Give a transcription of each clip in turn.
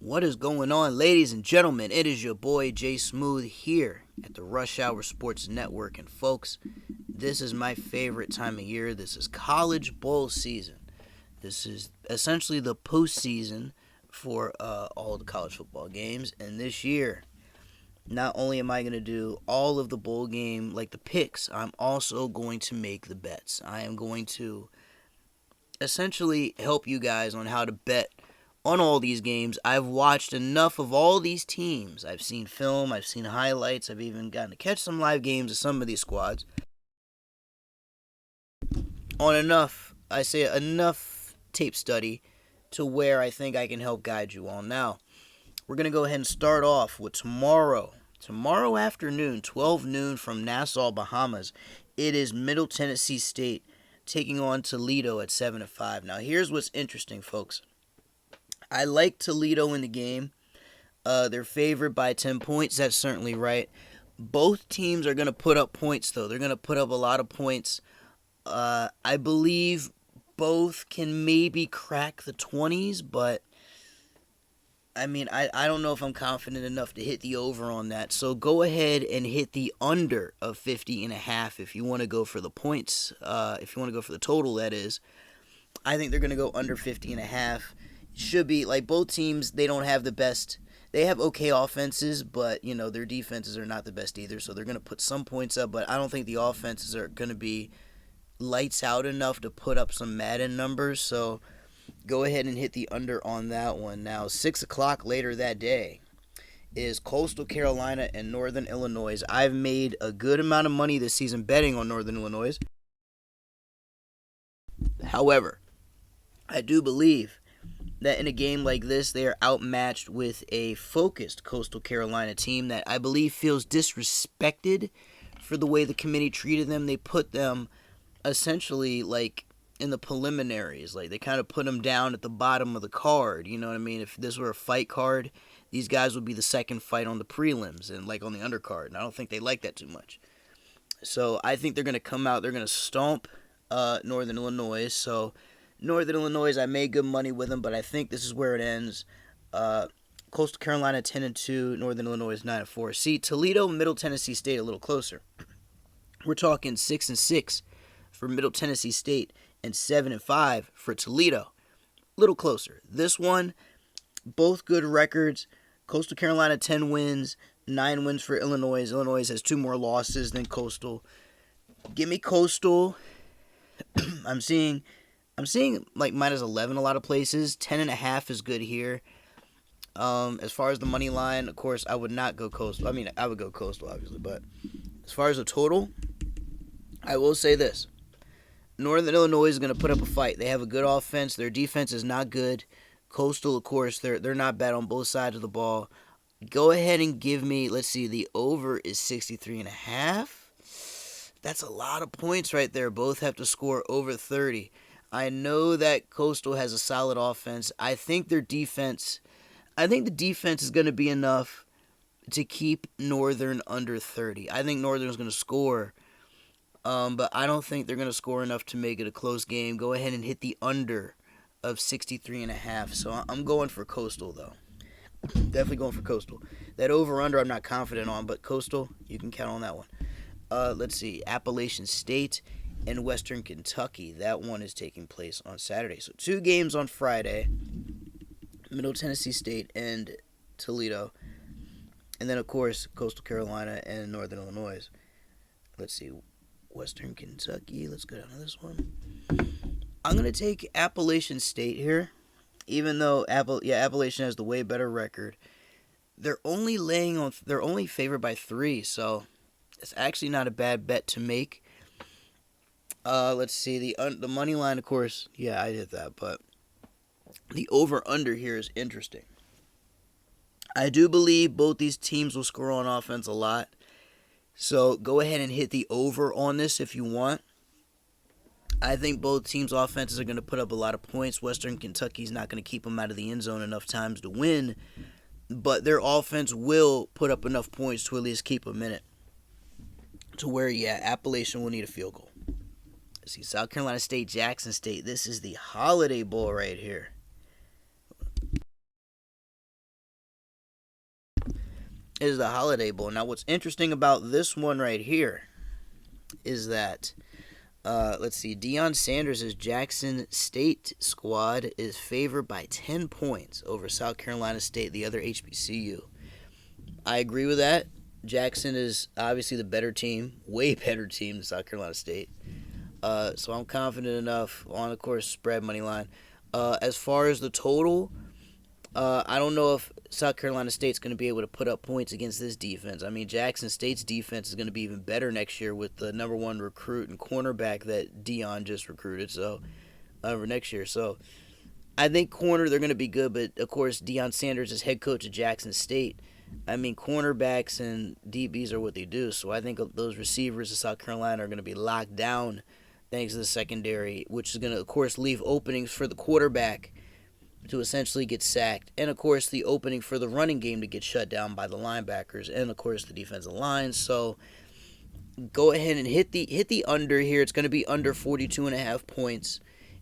What is going on, ladies and gentlemen? It is your boy Jay Smooth here at the Rush Hour Sports Network. And folks, this is my favorite time of year. This is college bowl season. This is essentially the postseason for all the college football games. And this year, not only am I going to do all of the bowl game, like the picks, I'm also going to make the bets. I am going to essentially help you guys on how to bet on all these games. I've watched enough of all these teams. I've seen film, I've seen highlights, I've even gotten to catch some live games of some of these squads. On enough tape study to where I think I can help guide you all. Now, we're going to go ahead and start off with tomorrow. Tomorrow afternoon, 12 noon from Nassau, Bahamas. It is Middle Tennessee State taking on Toledo at 7-5. Now, here's what's interesting, folks. I like Toledo in the game. They're favored by 10 points. That's certainly right. Both teams are going to put up points, though. They're going to put up a lot of points. I believe both can maybe crack the 20s, but I mean, I don't know if I'm confident enough to hit the over on that. So go ahead and hit the under of 50.5 if you want to go for the points. If you want to go for the total, that is. I think they're going to go under 50.5. Should be, like, both teams, they don't have the best. They have okay offenses, but, you know, their defenses are not the best either. So they're going to put some points up, but I don't think the offenses are going to be lights out enough to put up some Madden numbers. So go ahead and hit the under on that one. Now, 6 o'clock later that day is Coastal Carolina and Northern Illinois. I've made a good amount of money this season betting on Northern Illinois. However, I do believe that in a game like this, they are outmatched with a focused Coastal Carolina team that I believe feels disrespected for the way the committee treated them. They put them essentially like in the preliminaries. Like, they kind of put them down at the bottom of the card. You know what I mean? If this were a fight card, these guys would be the second fight on the prelims and like on the undercard. And I don't think they like that too much. So I think they're going to come out. They're going to stomp Northern Illinois. So Northern Illinois, I made good money with them, but I think this is where it ends. Coastal Carolina 10-2, Northern Illinois 9-4. See, Toledo, Middle Tennessee State a little closer. We're talking 6-6 for Middle Tennessee State and 7-5 for Toledo. A little closer. This one, both good records. Coastal Carolina 10 wins, 9 wins for Illinois. Illinois has 2 more losses than Coastal. Give me Coastal. I'm seeing like minus 11 a lot of places. 10.5 is good here. As far as the money line, of course, I would not go Coastal. I mean, I would go Coastal, obviously, but as far as the total, I will say this. Northern Illinois is going to put up a fight. They have a good offense. Their defense is not good. Coastal, of course, they're not bad on both sides of the ball. Go ahead and give me, let's see, the over is 63.5. That's a lot of points right there. Both have to score over 30. I know that Coastal has a solid offense. I think the defense is going to be enough to keep Northern under 30. I think Northern is going to score, but I don't think they're going to score enough to make it a close game. Go ahead and hit the under of 63.5. So I'm going for Coastal, though. Definitely going for Coastal. That over-under I'm not confident on, but Coastal, you can count on that one. Let's see, Appalachian State and Western Kentucky. That one is taking place on Saturday. So 2 games on Friday. Middle Tennessee State and Toledo. And then, of course, Coastal Carolina and Northern Illinois. Let's see, Western Kentucky. Let's go down to this one. I'm going to take Appalachian State here. Even though Appalachian has the way better record. They're only favored by 3, so it's actually not a bad bet to make. Let's see, the money line, of course, yeah, I did that, but the over-under here is interesting. I do believe both these teams will score on offense a lot, so go ahead and hit the over on this if you want. I think both teams' offenses are going to put up a lot of points. Western Kentucky's not going to keep them out of the end zone enough times to win, but their offense will put up enough points to at least keep them in it. To where, Appalachian will need a field goal. Let's see, South Carolina State, Jackson State. This is the Holiday Bowl right here. is the Holiday Bowl. Now, what's interesting about this one right here is that, let's see, Deion Sanders' Jackson State squad is favored by 10 points over South Carolina State, the other HBCU. I agree with that. Jackson is obviously the better team, way better team than South Carolina State. So I'm confident enough on, of course, spread money line. As far as the total, I don't know if South Carolina State's going to be able to put up points against this defense. I mean, Jackson State's defense is going to be even better next year with the number one recruit and cornerback that Deion just recruited. So for next year, so I think corner they're going to be good. But of course, Deion Sanders is head coach at Jackson State. I mean, cornerbacks and DBs are what they do. So I think those receivers of South Carolina are going to be locked down thanks to the secondary, which is going to, of course, leave openings for the quarterback to essentially get sacked, and of course the opening for the running game to get shut down by the linebackers, and of course the defensive line. So go ahead and hit the under here. It's going to be under 42.5 points,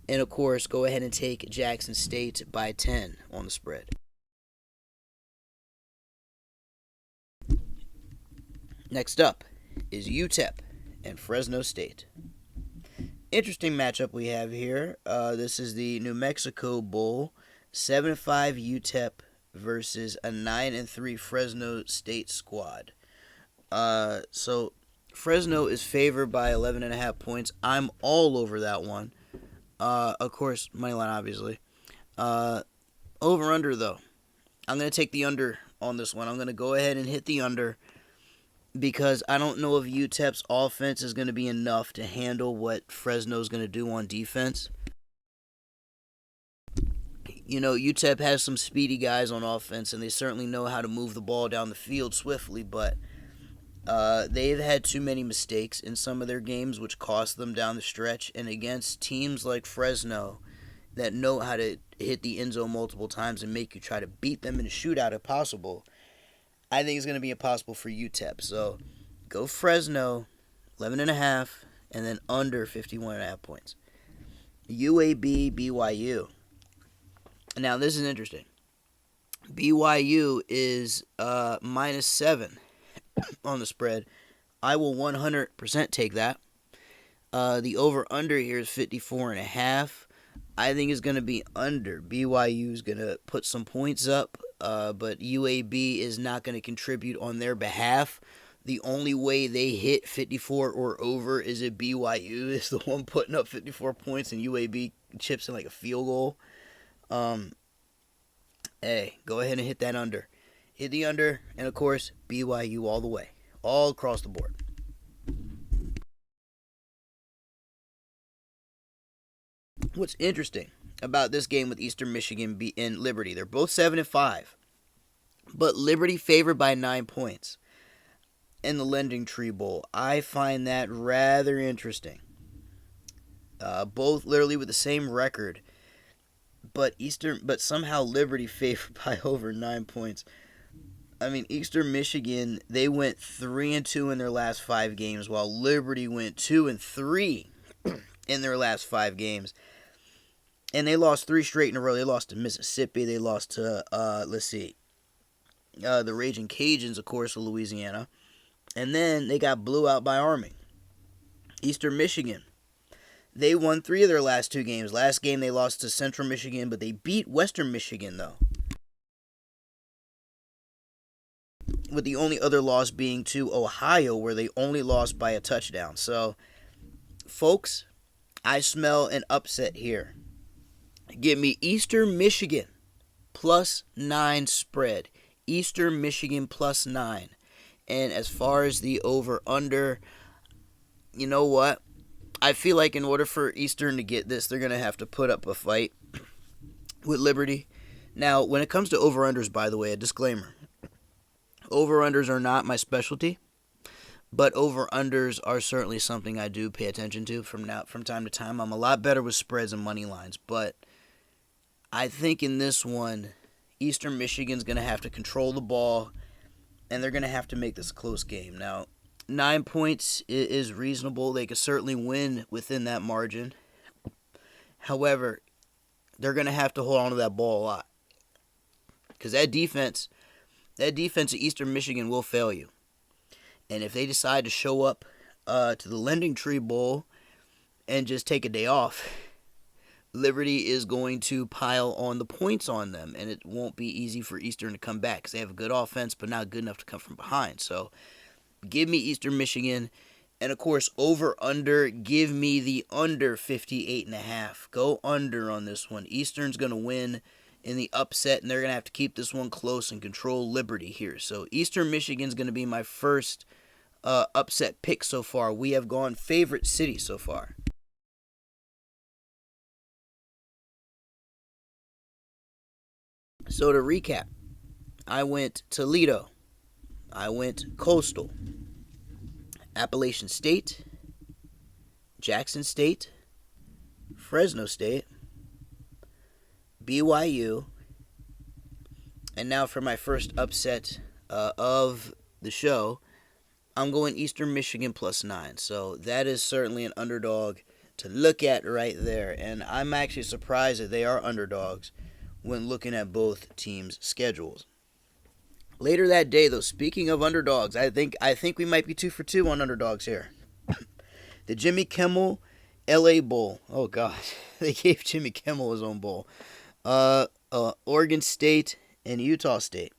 and of course go ahead and take Jackson State by 10 on the spread. Next up is Utep and Fresno State. Interesting matchup we have here. This is the New Mexico Bowl. 7-5 Utep versus a 9-3 Fresno State squad. So Fresno is favored by 11.5 points. I'm all over that one. Of course, moneyline obviously. Over under though. I'm gonna take the under on this one. I'm gonna go ahead and hit the under because I don't know if UTEP's offense is gonna be enough to handle what Fresno's gonna do on defense. You know, UTEP has some speedy guys on offense, and they certainly know how to move the ball down the field swiftly, but they've had too many mistakes in some of their games, which cost them down the stretch. And against teams like Fresno that know how to hit the end zone multiple times and make you try to beat them in a shootout if possible, I think it's going to be impossible for UTEP. So go Fresno, 11.5, and then under 51.5 points. UAB BYU. Now, this is interesting. BYU is -7 on the spread. I will 100% take that. The over-under here is 54.5. I think it's going to be under. BYU is going to put some points up, but UAB is not going to contribute on their behalf. The only way they hit 54 or over is if BYU is the one putting up 54 points and UAB chips in like a field goal. Hey, go ahead and hit that under. Hit the under, and of course, BYU all the way. All across the board. What's interesting about this game with Eastern Michigan and Liberty, they're both 7-5, but Liberty favored by 9 points in the Lending Tree Bowl. I find that rather interesting. Both literally with the same record, but somehow Liberty favored by over 9 points. I mean, Eastern Michigan, they went 3-2 in their last 5 games, while Liberty went 2-3 in their last 5 games. And they lost 3 straight in a row. They lost to Mississippi. They lost to, the Raging Cajuns, of course, of Louisiana. And then they got blew out by Army. Eastern Michigan, they won 3 of their last 2 games. Last game they lost to Central Michigan, but they beat Western Michigan, though. With the only other loss being to Ohio, where they only lost by a touchdown. So, folks, I smell an upset here. Give me Eastern Michigan +9 spread. Eastern Michigan +9. And as far as the over-under, you know what? I feel like in order for Eastern to get this, they're going to have to put up a fight with Liberty. Now, when it comes to over-unders, by the way, a disclaimer. Over-unders are not my specialty, but over-unders are certainly something I do pay attention to from time to time. I'm a lot better with spreads and money lines, but I think in this one, Eastern Michigan's going to have to control the ball, and they're going to have to make this a close game. Now, 9 points is reasonable. They could certainly win within that margin. However, they're going to have to hold on to that ball a lot, because that defense that defense at Eastern Michigan will fail you. And if they decide to show up to the Lending Tree Bowl and just take a day off, Liberty is going to pile on the points on them, and it won't be easy for Eastern to come back because they have a good offense, but not good enough to come from behind. So give me Eastern Michigan. And, of course, over-under, give me the under 58.5. Go under on this one. Eastern's going to win in the upset, and they're going to have to keep this one close and control Liberty here. So Eastern Michigan's going to be my first upset pick so far. We have gone favorite city so far. So to recap, I went Toledo. I went Coastal. Appalachian State, Jackson State, Fresno State, BYU, and now for my first upset of the show, I'm going Eastern Michigan +9. So that is certainly an underdog to look at right there, and I'm actually surprised that they are underdogs when looking at both teams' schedules. Later that day, though, speaking of underdogs, I think we might be 2 for 2 on underdogs here. The Jimmy Kimmel LA Bowl. Oh, God. They gave Jimmy Kimmel his own bowl. Oregon State and Utah State.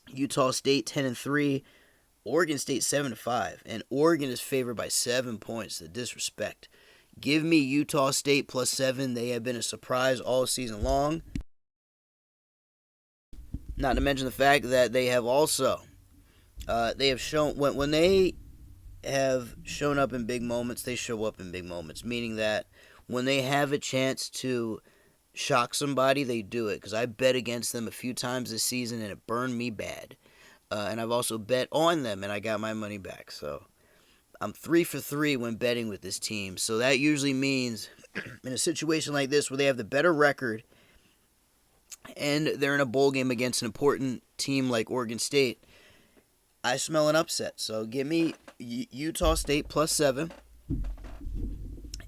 Utah State 10-3. Oregon State 7-5. And Oregon is favored by 7 points. The disrespect. Give me Utah State +7. They have been a surprise all season long. Not to mention the fact that they have also, they have shown, when they have shown up in big moments, they show up in big moments. Meaning that when they have a chance to shock somebody, they do it. Because I bet against them a few times this season and it burned me bad. And I've also bet on them and I got my money back. So I'm 3 for 3 when betting with this team. So that usually means in a situation like this where they have the better record and they're in a bowl game against an important team like Oregon State, I smell an upset. So give me Utah State +7. And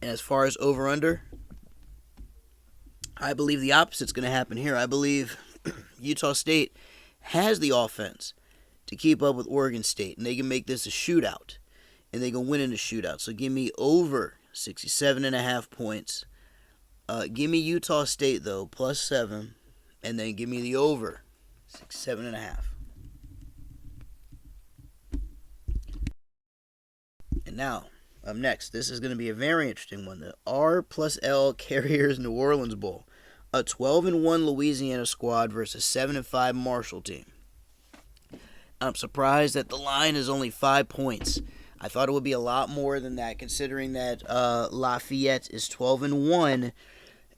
as far as over-under, I believe the opposite's going to happen here. I believe Utah State has the offense to keep up with Oregon State, and they can make this a shootout, and they can win in a shootout. So give me over 67.5 points. Give me Utah State, though, +7. And then give me the over 67.5. And now, up next, this is going to be a very interesting one. The R+L Carriers New Orleans Bowl. A 12-1 Louisiana squad versus 7-5 Marshall team. I'm surprised that the line is only 5 points. I thought it would be a lot more than that, considering that Lafayette is 12-1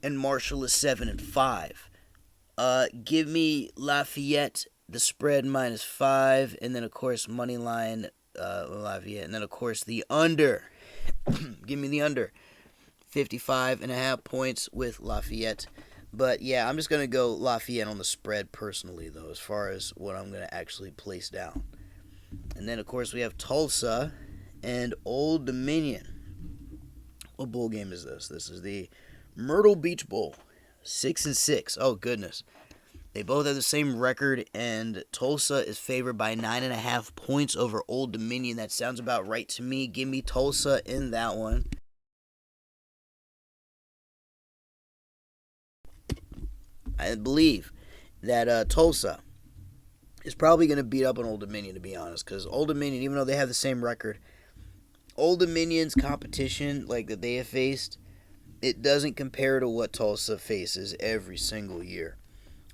and Marshall is 7-5. Give me Lafayette, the spread -5, and then, of course, money line Lafayette, and then, of course, the under. Give me the under. 55.5 points with Lafayette. But, yeah, I'm just going to go Lafayette on the spread personally, though, as far as what I'm going to actually place down. And then, of course, we have Tulsa and Old Dominion. What bowl game is this? This is the Myrtle Beach Bowl. 6-6. Oh, goodness. They both have the same record, and Tulsa is favored by 9.5 points over Old Dominion. That sounds about right to me. Give me Tulsa in that one. I believe that Tulsa is probably going to beat up on Old Dominion, to be honest, because Old Dominion, even though they have the same record, Old Dominion's competition, like that they have faced, it doesn't compare to what Tulsa faces every single year.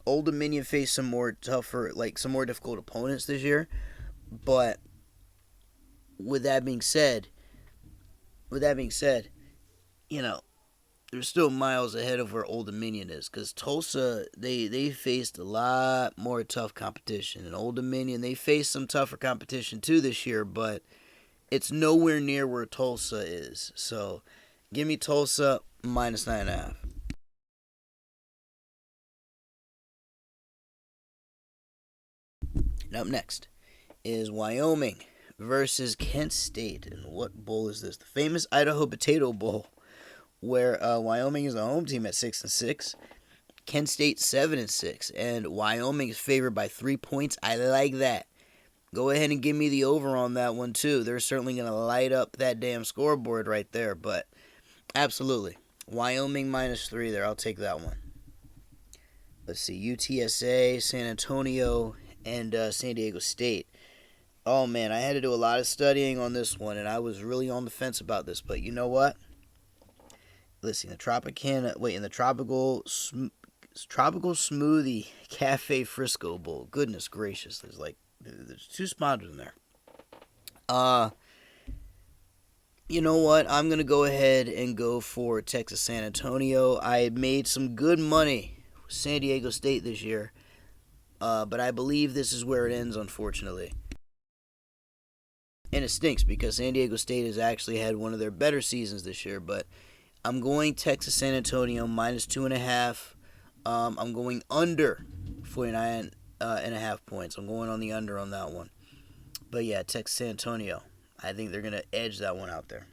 Old Dominion faced some more difficult opponents this year, but with that being said, you know, they're still miles ahead of where Old Dominion is, because Tulsa, they faced a lot more tough competition, and Old Dominion, they faced some tougher competition too this year, but it's nowhere near where Tulsa is. So give me Tulsa -9.5. And up next is Wyoming versus Kent State. And what bowl is this? The famous Idaho Potato Bowl, where Wyoming is the home team at 6-6. Kent State 7-6, and Wyoming is favored by 3 points. I like that. Go ahead and give me the over on that one too. They're certainly going to light up that damn scoreboard right there, but absolutely. Wyoming -3 there. I'll take that one. Let's see. UTSA, San Antonio, and San Diego State. Oh, man, I had to do a lot of studying on this one, and I was really on the fence about this. But you know what? Listen, in the Tropical Smoothie Cafe Frisco Bowl. Goodness gracious, there's 2 sponsors in there. You know what? I'm going to go ahead and go for Texas San Antonio. I made some good money with San Diego State this year, but I believe this is where it ends, unfortunately. And it stinks because San Diego State has actually had one of their better seasons this year, but I'm going Texas San Antonio -2.5. I'm going under 49.5 points. I'm going on the under on that one. But yeah, Texas San Antonio. I think they're going to edge that one out there.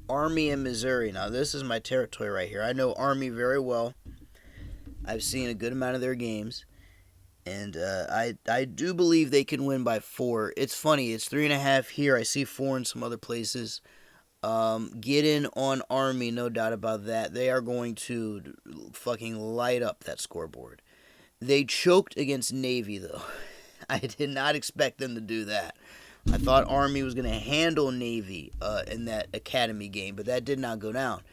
Army and Missouri. Now, this is my territory right here. I know Army very well. I've seen a good amount of their games. And I do believe they can win by 4. It's funny. It's 3.5 here. I see 4 in some other places. Get in on Army, no doubt about that. They are going to fucking light up that scoreboard. They choked against Navy, though. I did not expect them to do that. I thought Army was going to handle Navy in that academy game, but that did not go down.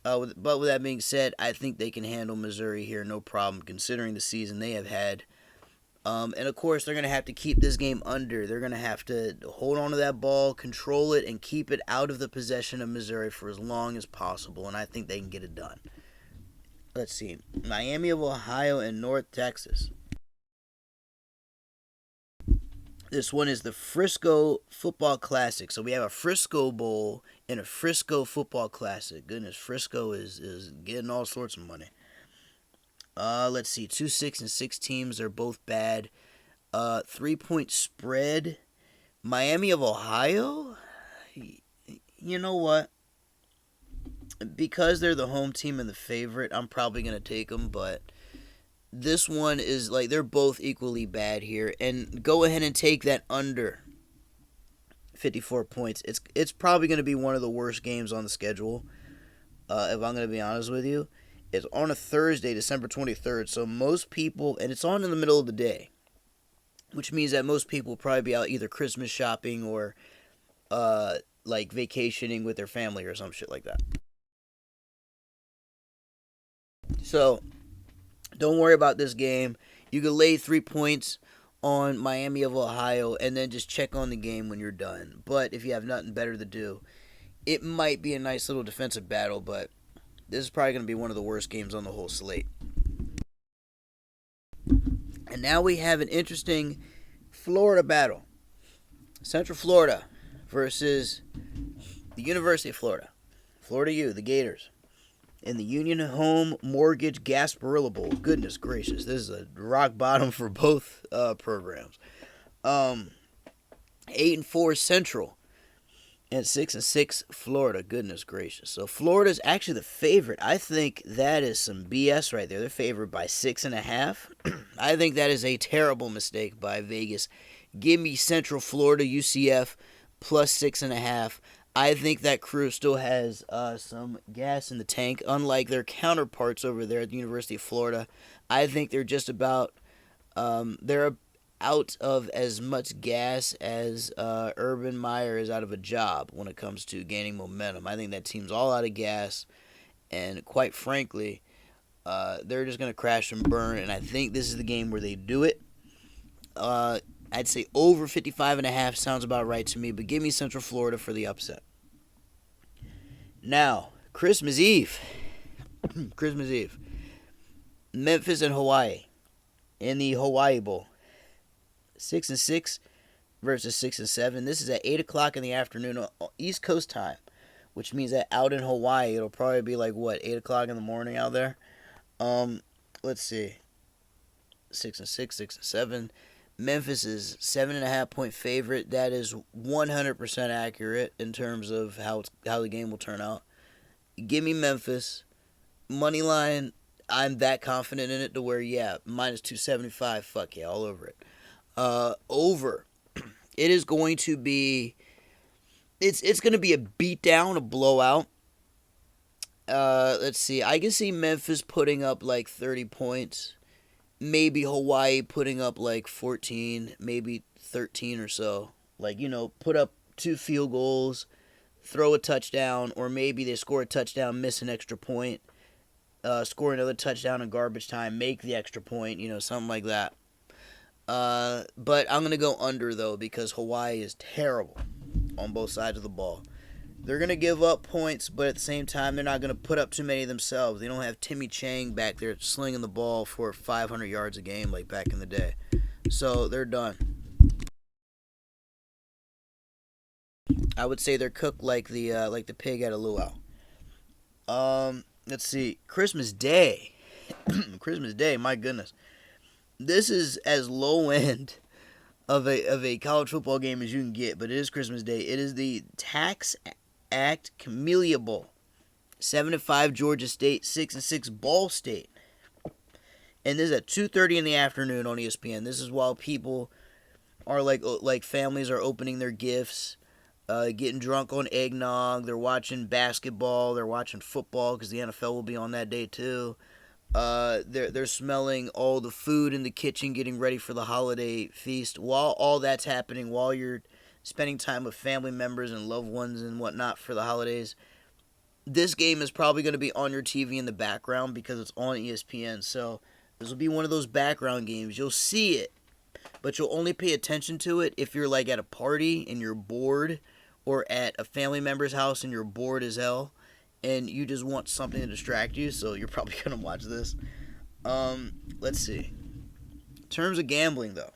But with that being said, I think they can handle Missouri here, no problem, considering the season they have had. And, of course, they're going to have to keep this game under. They're going to have to hold on to that ball, control it, and keep it out of the possession of Missouri for as long as possible, and I think they can get it done. Let's see. Miami of Ohio and North Texas. This one is the Frisco Football Classic. So we have a Frisco Bowl and a Frisco Football Classic. Goodness, Frisco is getting all sorts of money. Let's see. 2, 6, and 6 teams are both bad. 3-point spread. Miami of Ohio? You know what? Because they're the home team and the favorite, I'm probably going to take them, but this one is they're both equally bad here. And go ahead and take that under 54 points. It's probably going to be one of the worst games on the schedule, if I'm going to be honest with you. It's on a Thursday, December 23rd, so most people, and it's on in the middle of the day, which means that most people will probably be out either Christmas shopping or vacationing with their family or some shit like that. So, don't worry about this game. You can lay 3 points on Miami of Ohio and then just check on the game when you're done. But if you have nothing better to do, it might be a nice little defensive battle, but this is probably going to be one of the worst games on the whole slate. And now we have an interesting Florida battle. Central Florida versus the University of Florida. Florida U, the Gators. In the Union Home Mortgage Gasparilla Bowl. Goodness gracious, this is a rock bottom for both programs. 8-4 Central and 6-6 Florida. Goodness gracious. So Florida's actually the favorite. I think that is some BS right there. They're favored by 6.5. I think that is a terrible mistake by Vegas. Give me Central Florida UCF plus 6.5. I think that crew still has some gas in the tank, unlike their counterparts over there at the University of Florida. I think they're just about they're out of as much gas as Urban Meyer is out of a job when it comes to gaining momentum. I think that team's all out of gas, and quite frankly, they're just going to crash and burn, and I think this is the game where they do it. I'd say over 55.5 sounds about right to me, but give me Central Florida for the upset. Now, Christmas Eve. Memphis and Hawaii in the Hawaii Bowl. 6-6 versus 6-7. This is at 8 o'clock in the afternoon, East Coast time, which means that out in Hawaii, it'll probably be 8 o'clock in the morning out there. Let's see. 6-6, 6-7. Memphis is 7.5-point favorite. That is 100% accurate in terms of how the game will turn out. Give me Memphis. Money line, I'm that confident in it to where, yeah, minus 275, fuck yeah, all over it. Over. It is going to be, it's going to be a beatdown, a blowout. Let's see. I can see Memphis putting up like 30 points. Maybe Hawaii putting up like 14, maybe 13 or so. Like, put up 2 field goals, throw a touchdown, or maybe they score a touchdown, miss an extra point, score another touchdown in garbage time, make the extra point, something like that. But I'm going to go under, though, because Hawaii is terrible on both sides of the ball. They're going to give up points, but at the same time, they're not going to put up too many themselves. They don't have Timmy Chang back there slinging the ball for 500 yards a game like back in the day. So they're done. I would say they're cooked like the pig at a luau. Let's see. Christmas Day. Christmas Day, my goodness. This is as low end of a college football game as you can get, but it is Christmas Day. It is the Tax Act Camellia Bowl. 7-5 Georgia State, 6-6 Ball State. And this is at 2:30 in the afternoon on ESPN. This is while people are like families are opening their gifts, getting drunk on eggnog. They're watching basketball. They're watching football because the NFL will be on that day too. They're smelling all the food in the kitchen, getting ready for the holiday feast. While all that's happening, while you're spending time with family members and loved ones and whatnot for the holidays, this game is probably going to be on your TV in the background because it's on ESPN. So this will be one of those background games. You'll see it, but you'll only pay attention to it if you're like at a party and you're bored, or at a family member's house and you're bored as hell and you just want something to distract you. So you're probably going to watch this. Let's see. In terms of gambling, though,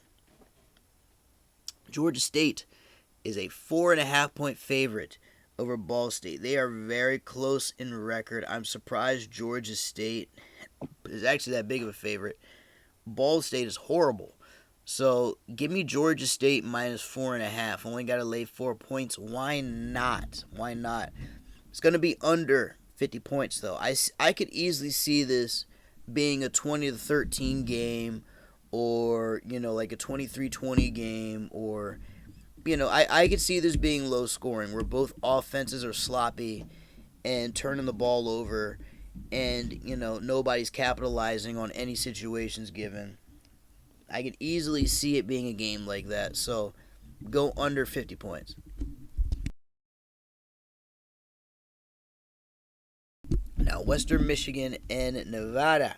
Georgia State is a 4.5-point favorite over Ball State. They are very close in record. I'm surprised Georgia State is actually that big of a favorite. Ball State is horrible. So give me Georgia State minus 4.5. Only got to lay 4 points. Why not? Why not? It's going to be under 50 points, though. I could easily see this being a 20-13 game, or, like a 23-20 game, or, I could see this being low scoring, where both offenses are sloppy and turning the ball over, and, nobody's capitalizing on any situations given. I could easily see it being a game like that, so go under 50 points. Now, Western Michigan and Nevada.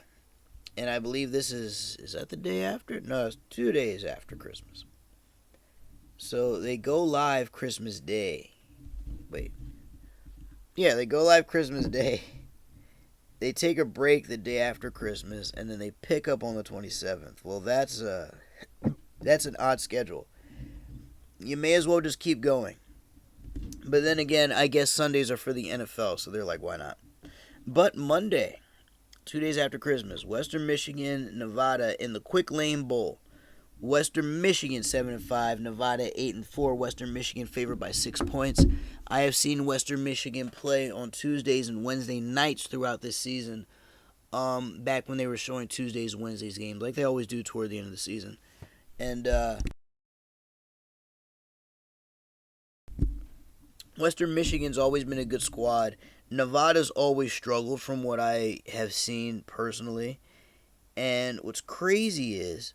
And I believe this is that the day after? No, it's 2 days after Christmas. So they go live Christmas Day. Wait. Yeah, they go live Christmas Day. They take a break the day after Christmas, and then they pick up on the 27th. Well, that's an odd schedule. You may as well just keep going. But then again, I guess Sundays are for the NFL, so they're like, why not? But Monday, 2 days after Christmas, Western Michigan, Nevada in the Quick Lane Bowl. Western Michigan 7-5, Nevada 8-4. Western Michigan favored by 6 points. I have seen Western Michigan play on Tuesdays and Wednesday nights throughout this season. Back when they were showing Tuesdays, Wednesdays games, like they always do toward the end of the season. And Western Michigan's always been a good squad. Nevada's always struggled from what I have seen personally. And what's crazy is,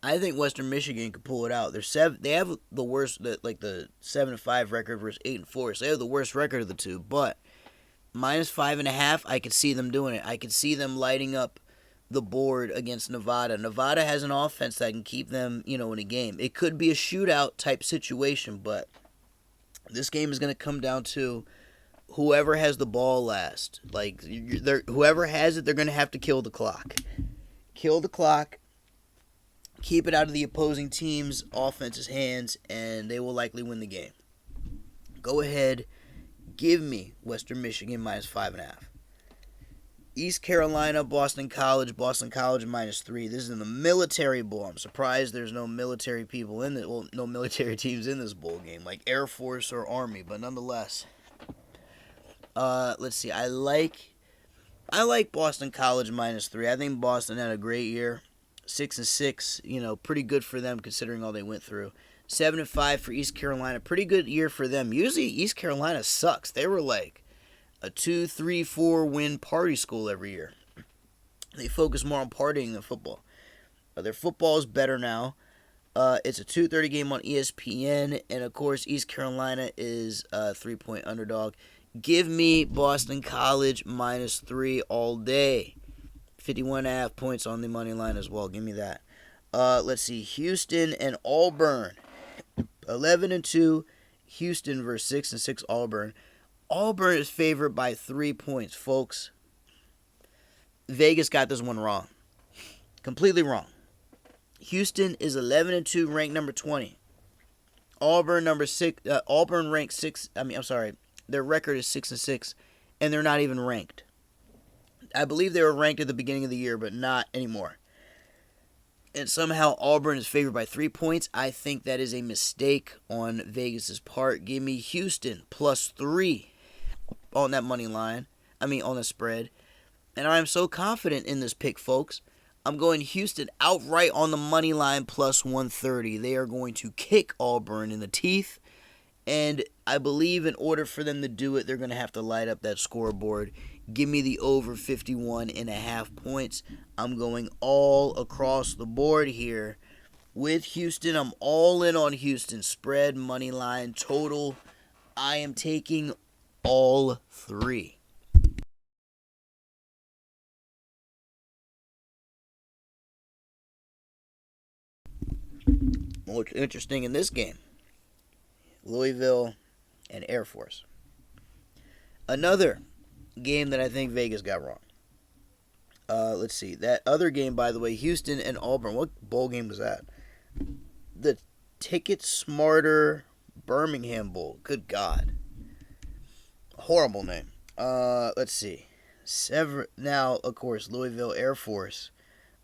I think Western Michigan could pull it out. They have the worst, the 7-5 record versus 8-4. So they have the worst record of the two. But minus 5.5, I could see them doing it. I could see them lighting up the board against Nevada. Nevada has an offense that can keep them, in a game. It could be a shootout type situation, but this game is going to come down to whoever has the ball last. Whoever has it, they're going to have to kill the clock. Kill the clock. Keep it out of the opposing team's offense's hands, and they will likely win the game. Go ahead. Give me Western Michigan minus 5.5. East Carolina, Boston College minus 3. This is in the Military Bowl. I'm surprised there's no military people in it. Well, no military teams in this bowl game, like Air Force or Army, but nonetheless. Let's see. I like Boston College -3. I think Boston had a great year. 6-6, pretty good for them considering all they went through. 7-5 for East Carolina, pretty good year for them. Usually East Carolina sucks. They were like a 2, 3, 4 win party school every year. They focus more on partying than football. Their football is better now. It's a 2:30 game on ESPN, and of course East Carolina is a 3-point underdog. Give me Boston College -3 all day. 51.5 points on the money line as well. Give me that. Let's see. Houston and Auburn. 11-2. Houston versus 6-6 Auburn. Auburn is favored by 3 points, folks. Vegas got this one wrong. Completely wrong. Houston is 11-2, ranked number 20. Auburn number 6. Auburn ranked 6. Their record is 6-6, and they're not even ranked. I believe they were ranked at the beginning of the year, but not anymore. And somehow Auburn is favored by 3 points. I think that is a mistake on Vegas's part. Give me Houston +3 on that money line. On the spread. And I'm so confident in this pick, folks. I'm going Houston outright on the money line +130. They are going to kick Auburn in the teeth. And I believe in order for them to do it, they're going to have to light up that scoreboard. Give me the over 51.5 points. I'm going all across the board here with Houston. I'm all in on Houston. Spread, money line, total. I am taking all 3. What's interesting in this game? Louisville and Air Force. Another game that I think Vegas got wrong. Let's see. That other game, by the way, Houston and Auburn. What bowl game was that? The Ticket Smarter Birmingham Bowl. Good God. Horrible name. Let's see. Now, of course, Louisville Air Force.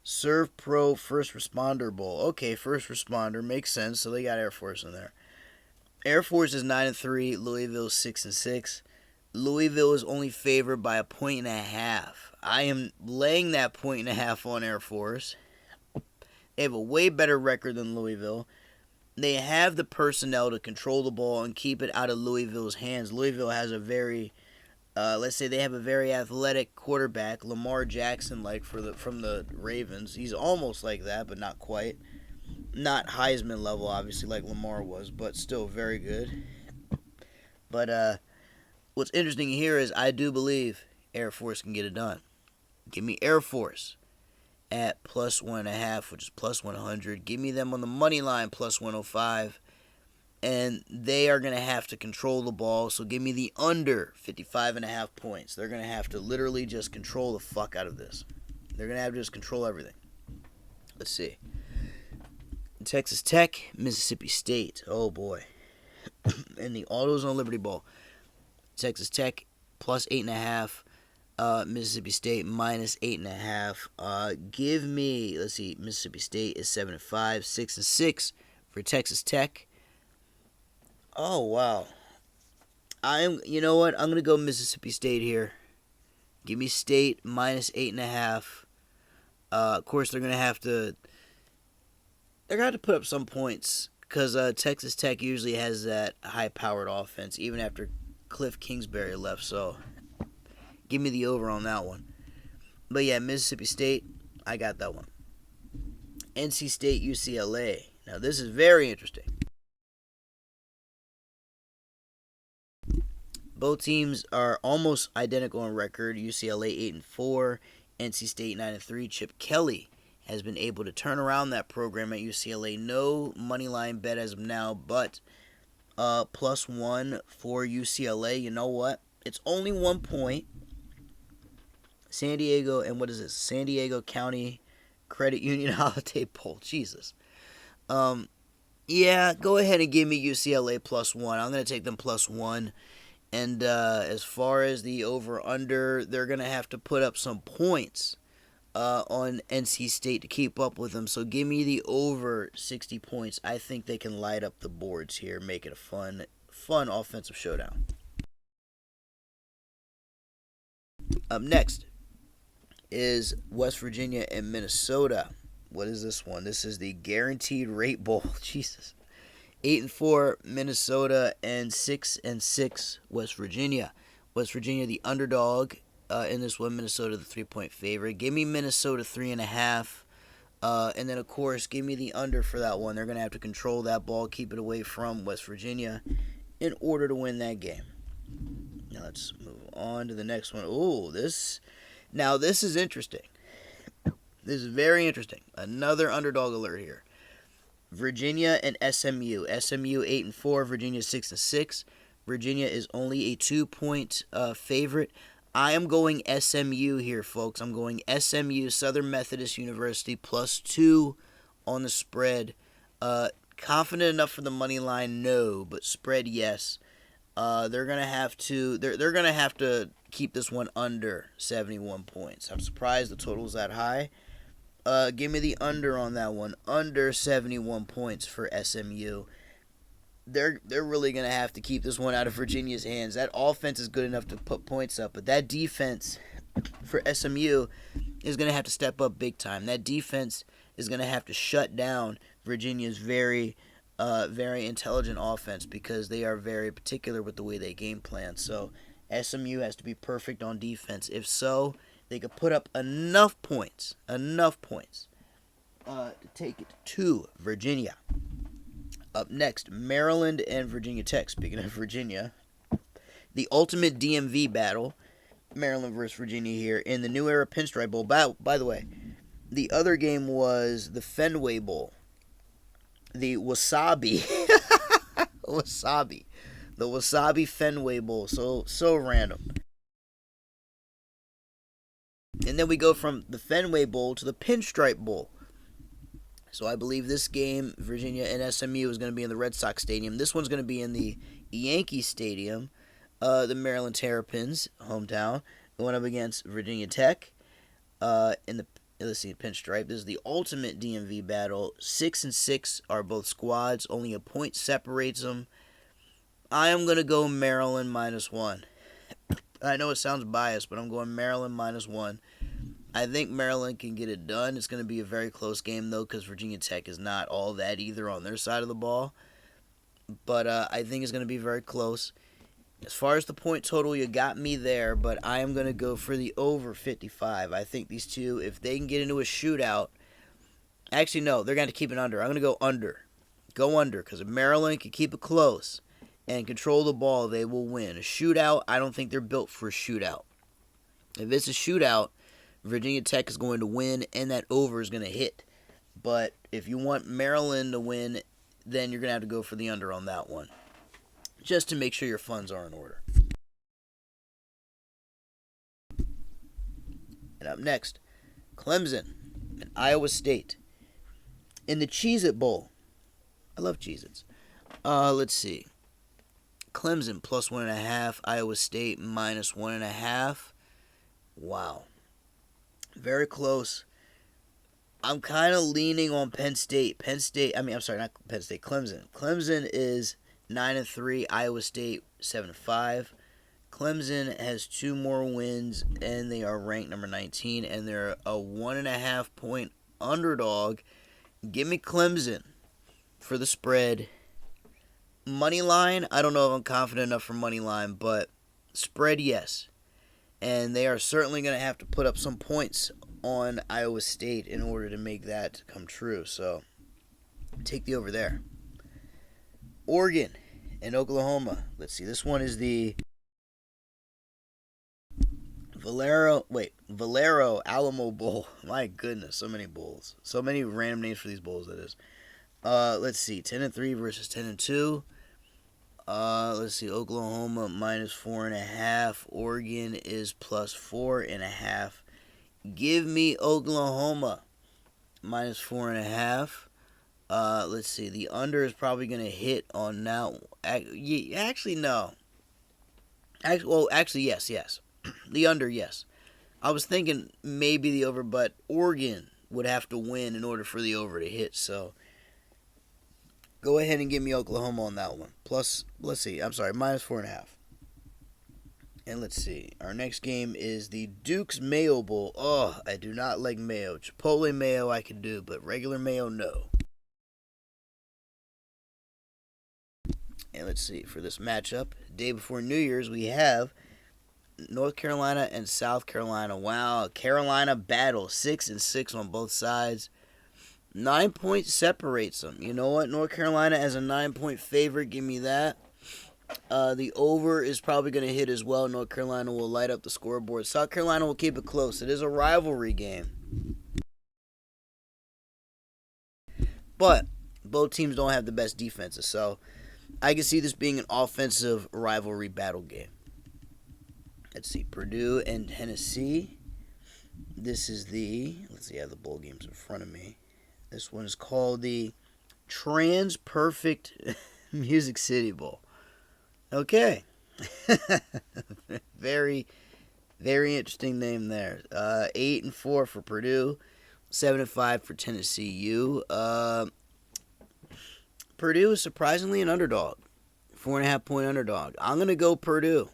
Serve Pro First Responder Bowl. Okay, First Responder. Makes sense. So they got Air Force in there. Air Force is 9-3. Louisville 6-6. Louisville is only favored by 1.5. I am laying that 1.5 on Air Force. They have a way better record than Louisville. They have the personnel to control the ball and keep it out of Louisville's hands. Louisville has a very, let's say they have a very athletic quarterback, Lamar Jackson, from the Ravens. He's almost like that, but not quite. Not Heisman level, obviously, like Lamar was, but still very good. But what's interesting here is I do believe Air Force can get it done. Give me Air Force at +1.5, which is +100. Give me them on the money line +105. And they are going to have to control the ball, so give me the under 55.5 points. They're going to have to literally just control the fuck out of this. They're going to have to just control everything. Let's see. Texas Tech, Mississippi State. Oh, boy. In the AutoZone Liberty Bowl. Texas Tech +8.5. Mississippi State -8.5. Give me, let's see, Mississippi State is 7-5, 6-6 for Texas Tech. Oh, wow. You know what? I'm gonna go Mississippi State here. Give me State -8.5. Of course, they're gonna have to put up some points because Texas Tech usually has that high-powered offense, even after Cliff Kingsbury left. So, give me the over on that one. But yeah, Mississippi State, I got that one. NC State, UCLA. Now, this is very interesting. Both teams are almost identical in record. UCLA 8-4, NC State 9-3. Chip Kelly has been able to turn around that program at UCLA. No money line bet as of now, but +1 for UCLA. You know what? It's only 1 point. San Diego, and what is this? San Diego County Credit Union Holiday Bowl. Jesus. Yeah, go ahead and give me UCLA +1. I'm going to take them +1. And as far as the over-under, they're going to have to put up some points on NC State to keep up with them. So give me the over 60 points. I think they can light up the boards here, make it a fun offensive showdown. Up next is West Virginia and Minnesota. What is this one? This is the Guaranteed Rate Bowl. Jesus. 8-4 Minnesota and 6-6 West Virginia. West Virginia the underdog in this one. Minnesota the 3-point favorite. Give me Minnesota 3.5. And then, of course, give me the under for that one. They're going to have to control that ball, keep it away from West Virginia in order to win that game. Now, let's move on to the next one. Oh, this is interesting. This is very interesting. Another underdog alert here. Virginia and SMU. SMU 8-4, Virginia 6-6. Virginia is only a 2-point favorite. I am going SMU here, folks. I'm going SMU, Southern Methodist University, +2 on the spread. Confident enough for the money line? No, but spread, yes. They're gonna have to. They're gonna have to keep this one under 71 points. I'm surprised the total is that high. Give me the under on that one. Under 71 points for SMU. They're really going to have to keep this one out of Virginia's hands. That offense is good enough to put points up, but that defense for SMU is going to have to step up big time. That defense is going to have to shut down Virginia's very intelligent offense because they are very particular with the way they game plan. So SMU has to be perfect on defense. If so, they could put up enough points to take it to Virginia. Up next, Maryland and Virginia Tech. Speaking of Virginia, the ultimate DMV battle, Maryland versus Virginia here in the New Era Pinstripe Bowl. By the way, the other game was the Fenway Bowl. The Wasabi. The Wasabi Fenway Bowl. So random. And then we go from the Fenway Bowl to the Pinstripe Bowl. So I believe this game, Virginia and SMU, is going to be in the Red Sox Stadium. This one's going to be in the Yankee Stadium, the Maryland Terrapins, hometown, going up against Virginia Tech in the Pinstripe. This is the ultimate DMV battle. 6-6 are both squads. Only a point separates them. I am going to go Maryland -1. I know it sounds biased, but I'm going Maryland -1. I think Maryland can get it done. It's going to be a very close game, though, because Virginia Tech is not all that either on their side of the ball. But I think it's going to be very close. As far as the point total, you got me there, but I am going to go for the over 55. I think these two, if they can get into a shootout, actually, no, they're going to keep it under. I'm going to go under. Go under, because if Maryland can keep it close and control the ball, they will win. A shootout, I don't think they're built for a shootout. If it's a shootout, Virginia Tech is going to win, and that over is going to hit. But if you want Maryland to win, then you're going to have to go for the under on that one, just to make sure your funds are in order. And up next, Clemson and Iowa State in the Cheez-It Bowl. I love Cheez-Its. Let's see. Clemson +1.5, Iowa State -1.5. Wow. Very close. I'm kind of leaning on Penn State. Clemson. Clemson is 9-3, Iowa State 7-5. Clemson has 2 more wins, and they are ranked number 19, and they're a 1.5 point underdog. Give me Clemson for the spread. Money line, I don't know if I'm confident enough for money line, but spread, yes. And they are certainly going to have to put up some points on Iowa State in order to make that come true. So, take the over there. Oregon and Oklahoma. Let's see. This one is the Valero Alamo Bowl. My goodness, so many bowls. So many random names for these bowls, that is. Let's see. 10-3 versus 10-2. Let's see, Oklahoma -4.5. Oregon is +4.5. Give me Oklahoma -4.5. Let's see, the under is probably going to hit on now. Actually, no. Actually, yes. The under, yes. I was thinking maybe the over, but Oregon would have to win in order for the over to hit, so go ahead and give me Oklahoma on that one. Plus, let's see, I'm sorry, -4.5. And let's see. Our next game is the Duke's Mailbowl. Oh, I do not like mayo. Chipotle mayo I can do, but regular mayo, no. And let's see. For this matchup, day before New Year's, we have North Carolina and South Carolina. Wow, Carolina battle. 6-6 on both sides. 9 points separates them. You know what? North Carolina as a 9-point favorite. Give me that. The over is probably going to hit as well. North Carolina will light up the scoreboard. South Carolina will keep it close. It is a rivalry game. But both teams don't have the best defenses, so I can see this being an offensive rivalry battle game. Let's see, Purdue and Tennessee. This is let's see, I have the bowl games in front of me. This one is called the Trans-Perfect Music City Bowl. Okay. Very, very interesting name there. 8-4 for Purdue, 7-5 for Tennessee U. Purdue is surprisingly an underdog, 4.5-point underdog. I'm going to go Purdue,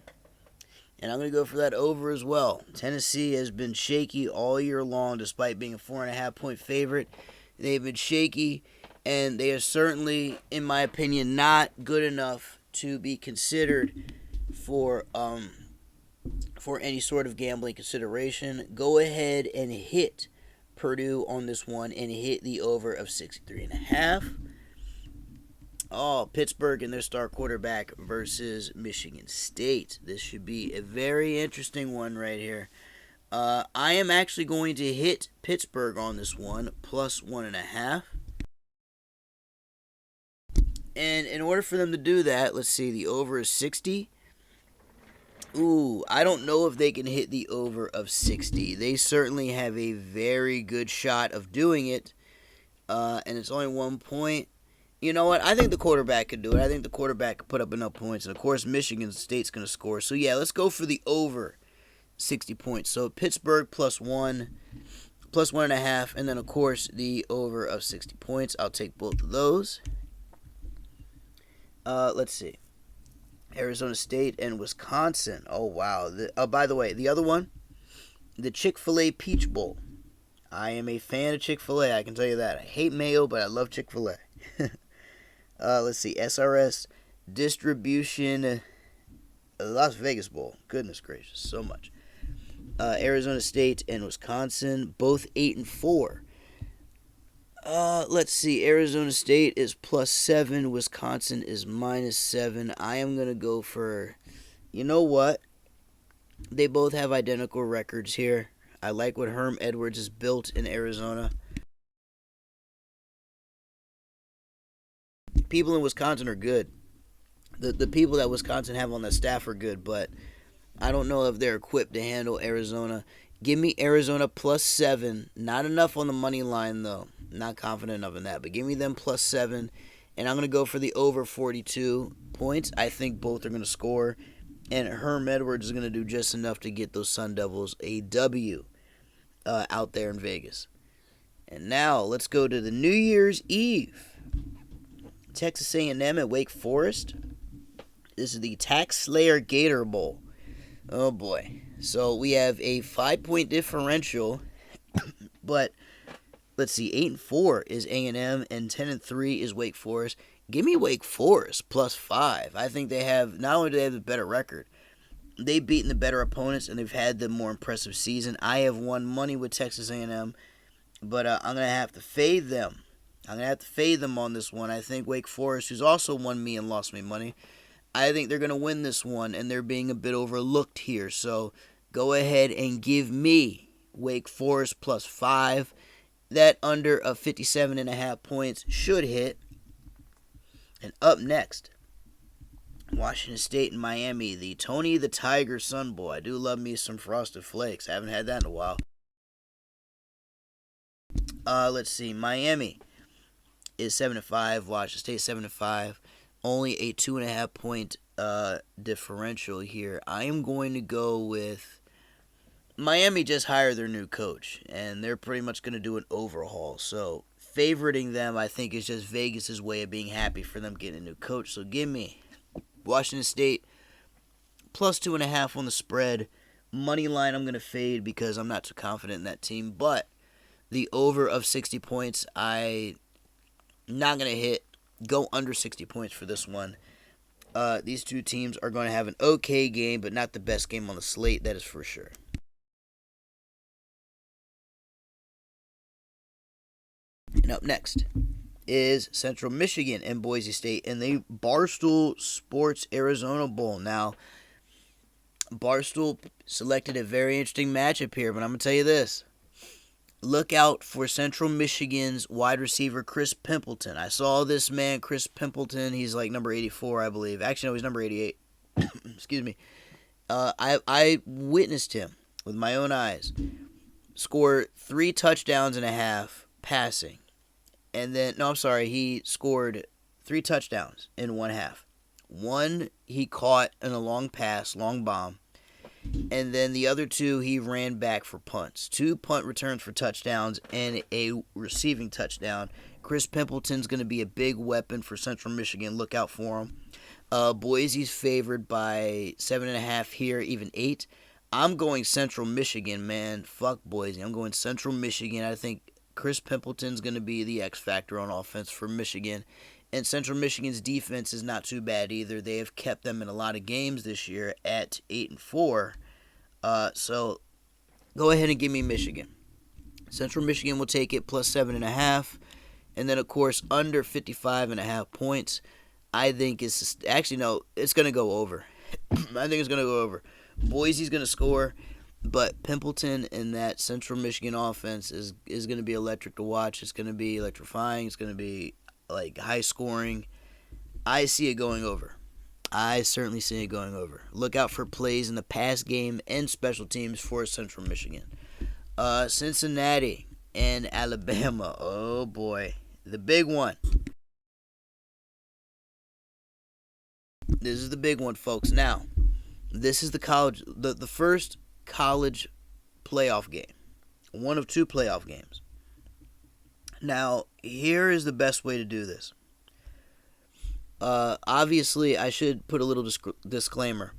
and I'm going to go for that over as well. Tennessee has been shaky all year long, despite being a 4.5-point favorite. They've been shaky, and they are certainly, in my opinion, not good enough to be considered for any sort of gambling consideration. Go ahead and hit Purdue on this one and hit the over of 63.5. Oh, Pittsburgh and their star quarterback versus Michigan State. This should be a very interesting one right here. I am actually going to hit Pittsburgh on this one, plus 1.5. And in order for them to do that, let's see, the over is 60. Ooh, I don't know if they can hit the over of 60. They certainly have a very good shot of doing it, and it's only 1 point. You know what? I think the quarterback could do it. I think the quarterback could put up enough points. And, of course, Michigan State's going to score. So, yeah, let's go for the over 60 points. So, Pittsburgh plus 1, plus 1.5, and then, of course, the over of 60 points. I'll take both of those. Let's see. Arizona State and Wisconsin. Oh, wow. By the way, the other one, the Chick-fil-A Peach Bowl. I am a fan of Chick-fil-A, I can tell you that. I hate mayo, but I love Chick-fil-A. Let's see. SRS Distribution Las Vegas Bowl. Goodness gracious, so much. Arizona State and Wisconsin, both 8-4. Let's see. Arizona State is plus 7. Wisconsin is minus 7. I am going to go for, you know what? They both have identical records here. I like what Herm Edwards has built in Arizona. People in Wisconsin are good. The people that Wisconsin have on the staff are good, but I don't know if they're equipped to handle Arizona. Give me Arizona plus 7. Not enough on the money line, though. Not confident enough in that. But give me them plus 7. And I'm going to go for the over 42 points. I think both are going to score. And Herm Edwards is going to do just enough to get those Sun Devils a W out there in Vegas. And now let's go to the New Year's Eve. Texas A&M at Wake Forest. This is the Tax Slayer Gator Bowl. Oh, boy. So we have a 5-point differential, but let's see, 8-4 is A&M and 10-3 is Wake Forest. Give me Wake Forest plus 5. I think they have, not only do they have a better record, they've beaten the better opponents and they've had the more impressive season. I have won money with Texas A&M, but I'm going to have to fade them. I'm going to have to fade them on this one. I think Wake Forest, who's also won me and lost me money, I think they're going to win this one, and they're being a bit overlooked here. So go ahead and give me Wake Forest plus 5. That under of 57.5 points should hit. And up next, Washington State and Miami, the Tony the Tiger Sun Bowl. I do love me some Frosted Flakes. I haven't had that in a while. Let's see. Miami is 7-5. Washington State 7-5. Only a 2.5 point differential here. I am going to go with Miami. Just hired their new coach, and they're pretty much going to do an overhaul. So favoriting them, I think, is just Vegas's way of being happy for them getting a new coach. So give me Washington State plus 2.5 on the spread. Money line I'm going to fade because I'm not too confident in that team. But the over of 60 points, I not going to hit. Go under 60 points for this one. These two teams are going to have an okay game, but not the best game on the slate, that is for sure. And up next is Central Michigan and Boise State in the Barstool Sports Arizona Bowl. Now, Barstool selected a very interesting matchup here, but I'm going to tell you this. Look out for Central Michigan's wide receiver, Chris Pimpleton. I saw this man, Chris Pimpleton. He's like number 84, I believe. Actually, no, he's number 88. Excuse me. I witnessed him with my own eyes score 3 touchdowns and a half passing. And then, no, I'm sorry, he scored 3 touchdowns in one half. One he caught in a long pass, long bomb. And then the other 2 he ran back for punts. 2 punt returns for touchdowns and a receiving touchdown. Chris Pimpleton's going to be a big weapon for Central Michigan. Look out for him. Boise's favored by 7.5 here, even 8. I'm going Central Michigan, man. Fuck Boise. I'm going Central Michigan. I think Chris Pimpleton's going to be the X factor on offense for Michigan. And Central Michigan's defense is not too bad either. They have kept them in a lot of games this year at 8-4. So go ahead and give me Michigan. Central Michigan will take it plus 7.5. And then, of course, under 55.5 points. I think it's actually, no, it's going to go over. I think it's going to go over. Boise's going to score. But Pimpleton and that Central Michigan offense is going to be electric to watch. It's going to be electrifying. It's going to be like high scoring. I see it going over. I certainly see it going over. Look out for plays in the pass game and special teams for Central Michigan. Cincinnati and Alabama. Oh boy, the big one. This is the big one, folks. Now, this is the first college playoff game. One of 2 playoff games. Now, here is the best way to do this. Obviously, I should put a little disclaimer.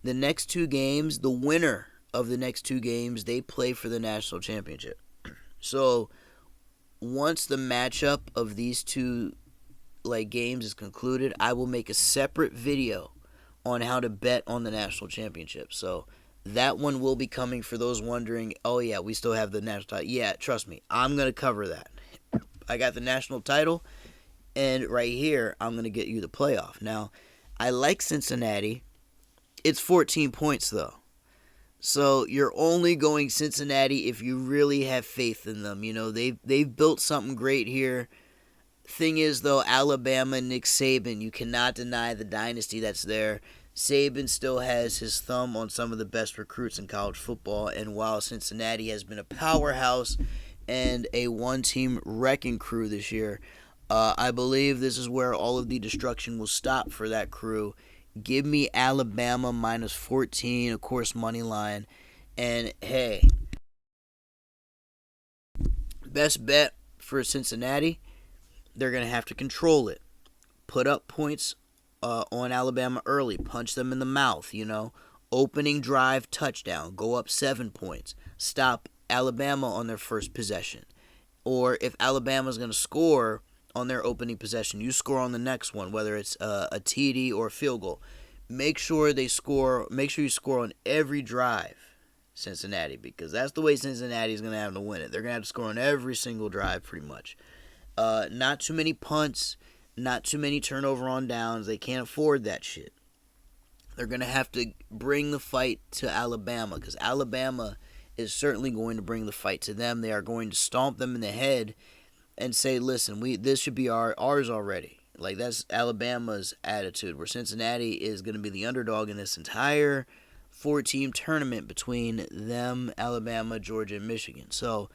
The next 2 games, the winner of the next 2 games, they play for the national championship. So, once the matchup of these 2 games is concluded, I will make a separate video on how to bet on the national championship. So, that one will be coming for those wondering, oh yeah, we still have the national title. Yeah, trust me, I'm going to cover that. I got the national title, and right here, I'm going to get you the playoff. Now, I like Cincinnati. It's 14 points, though. So, you're only going Cincinnati if you really have faith in them. You know, they've built something great here. Thing is, though, Alabama, Nick Saban, you cannot deny the dynasty that's there. Saban still has his thumb on some of the best recruits in college football, and while Cincinnati has been a powerhouse and a one-team wrecking crew this year, I believe this is where all of the destruction will stop for that crew. Give me Alabama minus 14, of course, money line, and hey, best bet for Cincinnati, they're going to have to control it. Put up points on Alabama early. Punch them in the mouth, Opening drive touchdown. Go up 7 points. Stop Alabama on their first possession. Or if Alabama's going to score on their opening possession, you score on the next one, whether it's a TD or a field goal. Make sure you score on every drive, Cincinnati, because that's the way Cincinnati is going to have to win it. They're going to have to score on every single drive pretty much. Not too many punts. Not too many turnover on downs. They can't afford that shit. They're going to have to bring the fight to Alabama because Alabama is certainly going to bring the fight to them. They are going to stomp them in the head and say, listen, this should be ours already. Like, that's Alabama's attitude, where Cincinnati is going to be the underdog in this entire 4-team tournament between them, Alabama, Georgia, and Michigan. So,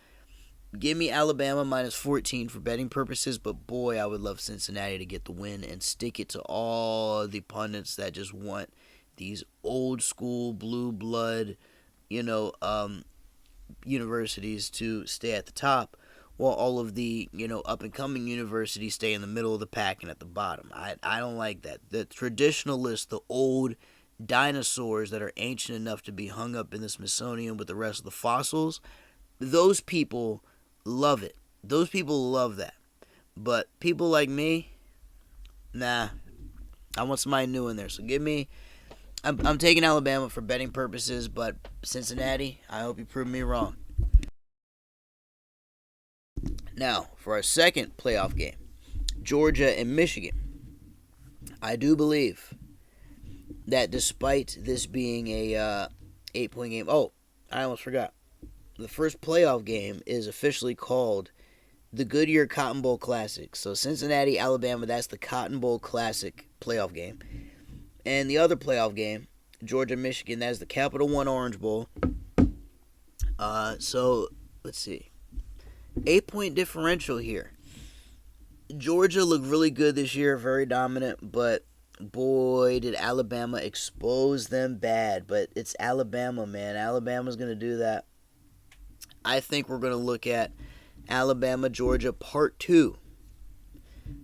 give me Alabama minus 14 for betting purposes, but boy, I would love Cincinnati to get the win and stick it to all the pundits that just want these old school blue blood, universities to stay at the top, while all of the, up and coming universities stay in the middle of the pack and at the bottom. I don't like that. The traditionalists, the old dinosaurs that are ancient enough to be hung up in the Smithsonian with the rest of the fossils. Those people love it. Those people love that. But people like me, nah. I want somebody new in there. So give me... I'm taking Alabama for betting purposes, but Cincinnati, I hope you prove me wrong. Now, for our second playoff game, Georgia and Michigan. I do believe that despite this being a 8-point game... Oh, I almost forgot. The first playoff game is officially called the Goodyear Cotton Bowl Classic. So Cincinnati, Alabama, that's the Cotton Bowl Classic playoff game. And the other playoff game, Georgia, Michigan, that's the Capital One Orange Bowl. So, let's see. 8-point differential here. Georgia looked really good this year, very dominant, but boy, did Alabama expose them bad. But it's Alabama, man. Alabama's going to do that. I think we're going to look at Alabama, Georgia, Part 2.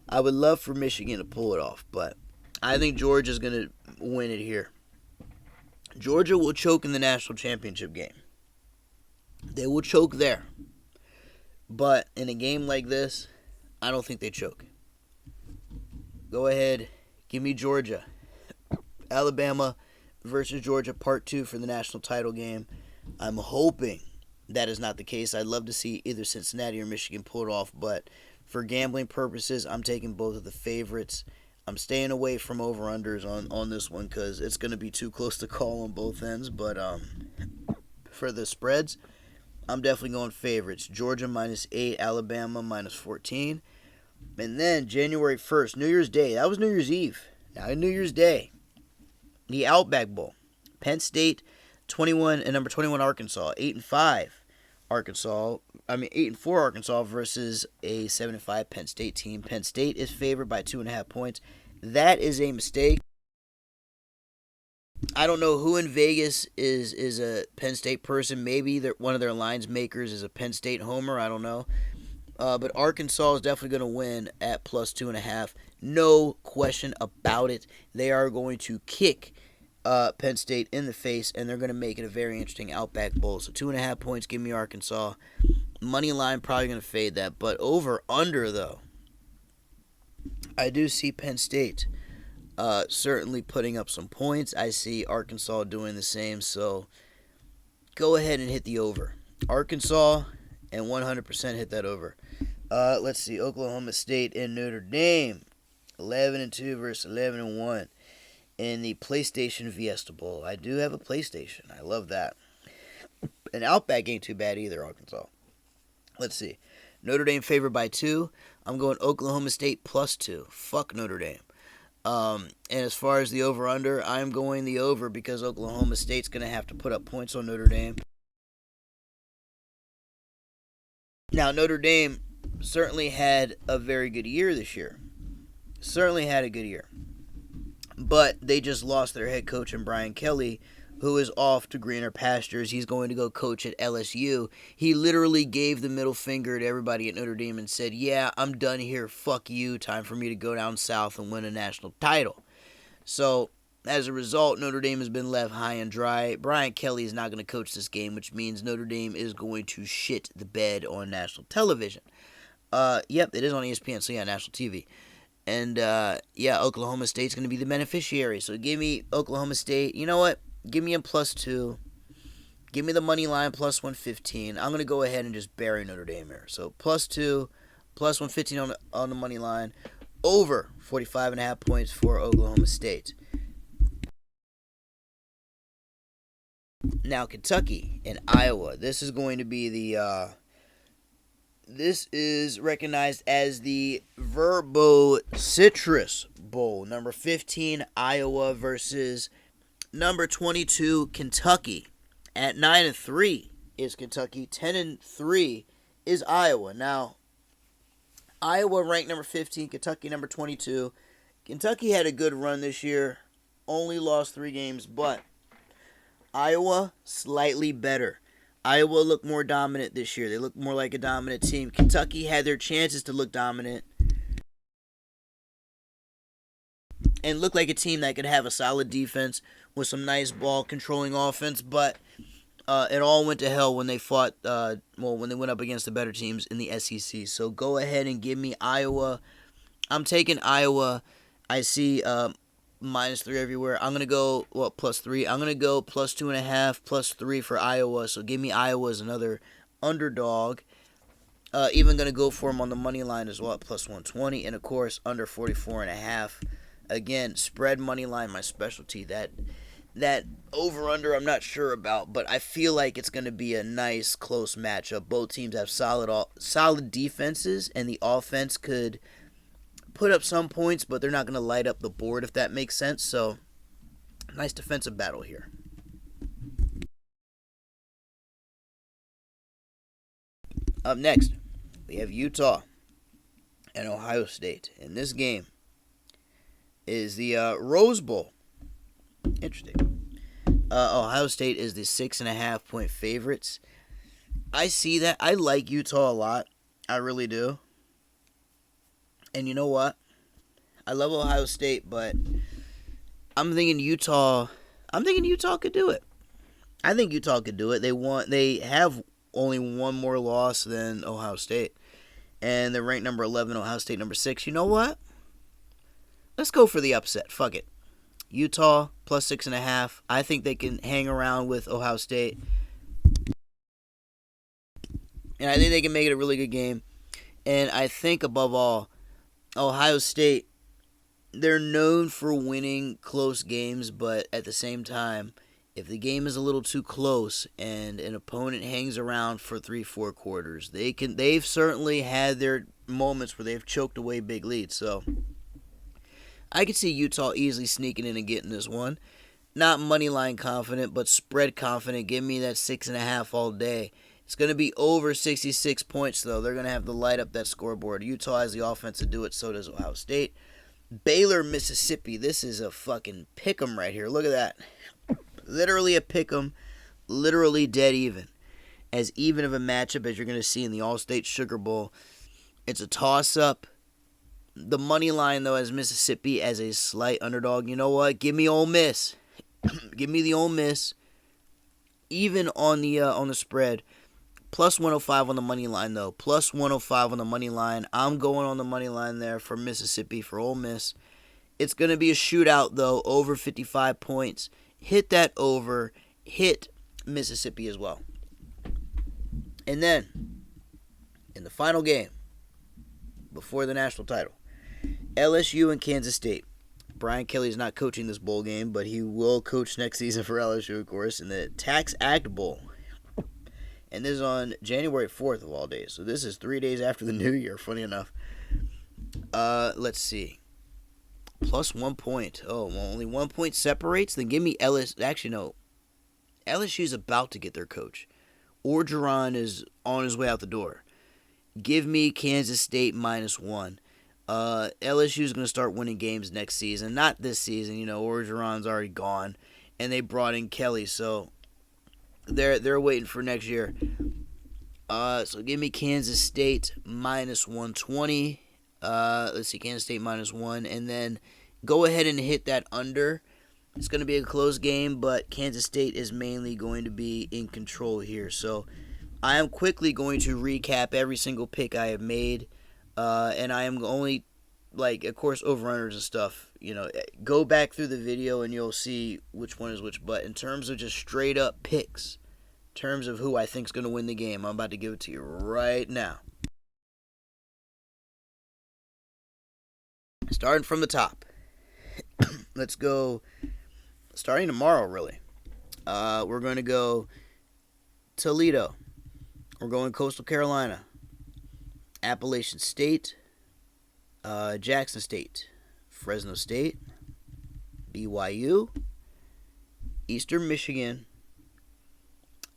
I would love for Michigan to pull it off, but I think Georgia's going to win it here. Georgia will choke in the national championship game. They will choke there. But in a game like this, I don't think they choke. Go ahead. Give me Georgia. Alabama versus Georgia, Part 2 for the national title game. I'm hoping that is not the case. I'd love to see either Cincinnati or Michigan pull it off, but for gambling purposes, I'm taking both of the favorites. I'm staying away from over-unders on this one because it's going to be too close to call on both ends. But for the spreads, I'm definitely going favorites. Georgia -8, Alabama -14. And then January 1st, New Year's Day. That was New Year's Eve. Now New Year's Day, the Outback Bowl. Penn State, 21 and number 21 Arkansas. 8-5 Arkansas. 8-4 Arkansas versus a 7-5 Penn State team. Penn State is favored by 2.5 points. That is a mistake. I don't know who in Vegas is a Penn State person. Maybe one of their lines makers is a Penn State homer. I don't know. But Arkansas is definitely going to win at +2.5. No question about it. They are going to kick Penn State in the face, and they're going to make it a very interesting Outback Bowl. So 2.5 points, give me Arkansas. Money line, probably going to fade that. But over-under, though, I do see Penn State certainly putting up some points. I see Arkansas doing the same. So go ahead and hit the over. Arkansas, and 100% hit that over. Let's see, Oklahoma State and Notre Dame. 11-2 versus 11-1 in the PlayStation Fiesta Bowl. I do have a PlayStation. I love that. And Outback ain't too bad either, Arkansas. Let's see. Notre Dame favored by 2. I'm going Oklahoma State +2. Fuck Notre Dame. And as far as the over-under, I'm going the over because Oklahoma State's going to have to put up points on Notre Dame. Now, Notre Dame certainly had a very good year this year. Certainly had a good year. But they just lost their head coach in Brian Kelly, who is off to greener pastures. He's going to go coach at LSU. He literally gave the middle finger to everybody at Notre Dame and said, yeah, I'm done here. Fuck you. Time for me to go down south and win a national title. So, as a result, Notre Dame has been left high and dry. Brian Kelly is not going to coach this game, which means Notre Dame is going to shit the bed on national television. Yep, it is on ESPN, so yeah, national TV. And, Oklahoma State's going to be the beneficiary. So give me Oklahoma State. You know what? Give me a +2. Give me the money line +115. I'm going to go ahead and just bury Notre Dame here. So +2, +115 on the money line. Over 45.5 points for Oklahoma State. Now, Kentucky and Iowa. This is going to be the... This is recognized as the Verbo Citrus Bowl. Number 15, Iowa versus number 22, Kentucky. At 9-3 is Kentucky. 10-3 is Iowa. Now, Iowa ranked number 15, Kentucky number 22. Kentucky had a good run this year. Only lost 3 games, but Iowa slightly better. Iowa looked more dominant this year. They looked more like a dominant team. Kentucky had their chances to look dominant. and looked like a team that could have a solid defense with some nice ball controlling offense, but it all went to hell when they fought, when they went up against the better teams in the SEC. So go ahead and give me Iowa. I'm taking Iowa. I see -3 everywhere. I'm going to go, +3. I'm going to go +2.5, +3 for Iowa. So give me Iowa as another underdog. Even going to go for them on the money line as well at +120. And, of course, under 44.5. Again, spread money line, my specialty. That over-under I'm not sure about, but I feel like it's going to be a nice, close matchup. Both teams have solid defenses, and the offense could put up some points, but they're not going to light up the board, if that makes sense. So, nice defensive battle here. Up next, we have Utah and Ohio State. And this game is the Rose Bowl. Interesting. Ohio State is the 6.5-point favorites. I see that. I like Utah a lot. I really do. And you know what? I love Ohio State, but I'm thinking Utah could do it. I think Utah could do it. They have only one more loss than Ohio State. And they're ranked number 11, Ohio State number 6. You know what? Let's go for the upset. Fuck it. Utah +6.5. I think they can hang around with Ohio State. And I think they can make it a really good game. And I think above all, Ohio State, they're known for winning close games, but at the same time, if the game is a little too close and an opponent hangs around for 3-4 quarters, they've certainly had their moments where they've choked away big leads. So I could see Utah easily sneaking in and getting this one. Not money line confident, but spread confident. Give me that 6.5 all day. It's going to be over 66 points, though. They're going to have to light up that scoreboard. Utah has the offense to do it, so does Ohio State. Baylor, Mississippi. This is a fucking pick'em right here. Look at that. Literally a pick'em. Literally dead even. As even of a matchup as you're going to see in the All-State Sugar Bowl. It's a toss-up. The money line, though, has Mississippi as a slight underdog. You know what? Give me Ole Miss. Give me the Ole Miss. Even on the spread. +105 on the money line, though. +105 on the money line. I'm going on the money line there for Mississippi, for Ole Miss. It's going to be a shootout, though. Over 55 points. Hit that over. Hit Mississippi as well. And then, in the final game, before the national title, LSU and Kansas State. Brian Kelly's not coaching this bowl game, but he will coach next season for LSU, of course, in the Tax Act Bowl. And this is on January 4th of all days. So this is 3 days after the New Year, funny enough. Let's see. +1 point. Oh, well, only 1 point separates? Then give me LSU. Actually, no. LSU's about to get their coach. Orgeron is on his way out the door. Give me Kansas State -1. LSU's going to start winning games next season. Not this season. You know, Orgeron's already gone. And they brought in Kelly, so they're waiting for next year. So give me Kansas State -120. Let's see, Kansas State -1. And then go ahead and hit that under. It's going to be a close game, but Kansas State is mainly going to be in control here. So I am quickly going to recap every single pick I have made. And I am only, of course, over-unders and stuff. You know, go back through the video and you'll see which one is which. But in terms of just straight-up picks, in terms of who I think is going to win the game, I'm about to give it to you right now. Starting from the top. Let's go, starting tomorrow, really. We're going to go Toledo. We're going Coastal Carolina. Appalachian State, Jackson State, Fresno State, BYU, Eastern Michigan.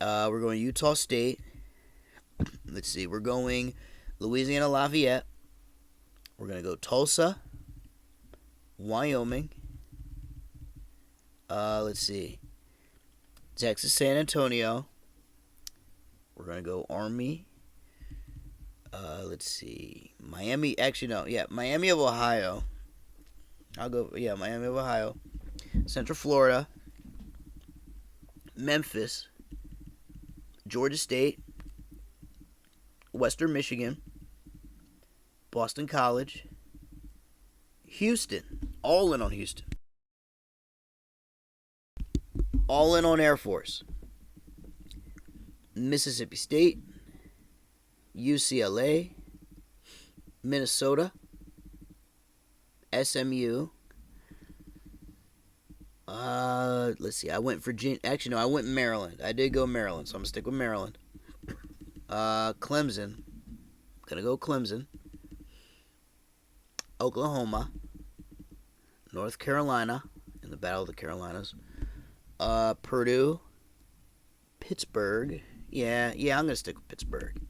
We're going Utah State. Let's see, we're going Louisiana Lafayette. We're going to go Tulsa, Wyoming. Let's see, Texas San Antonio. We're going to go Army. Let's see. Miami. Actually, no. Yeah, Miami of Ohio. I'll go, Miami of Ohio. Central Florida. Memphis. Georgia State. Western Michigan. Boston College. Houston. All in on Houston. All in on Air Force. Mississippi State. UCLA. Minnesota. SMU. Let's see. I went Virginia. Actually, no, I went Maryland. I did go Maryland, so I'm gonna stick with Maryland. Clemson. Gonna go Clemson. Oklahoma. North Carolina in the Battle of the Carolinas. Purdue. Pittsburgh. Yeah, I'm gonna stick with Pittsburgh.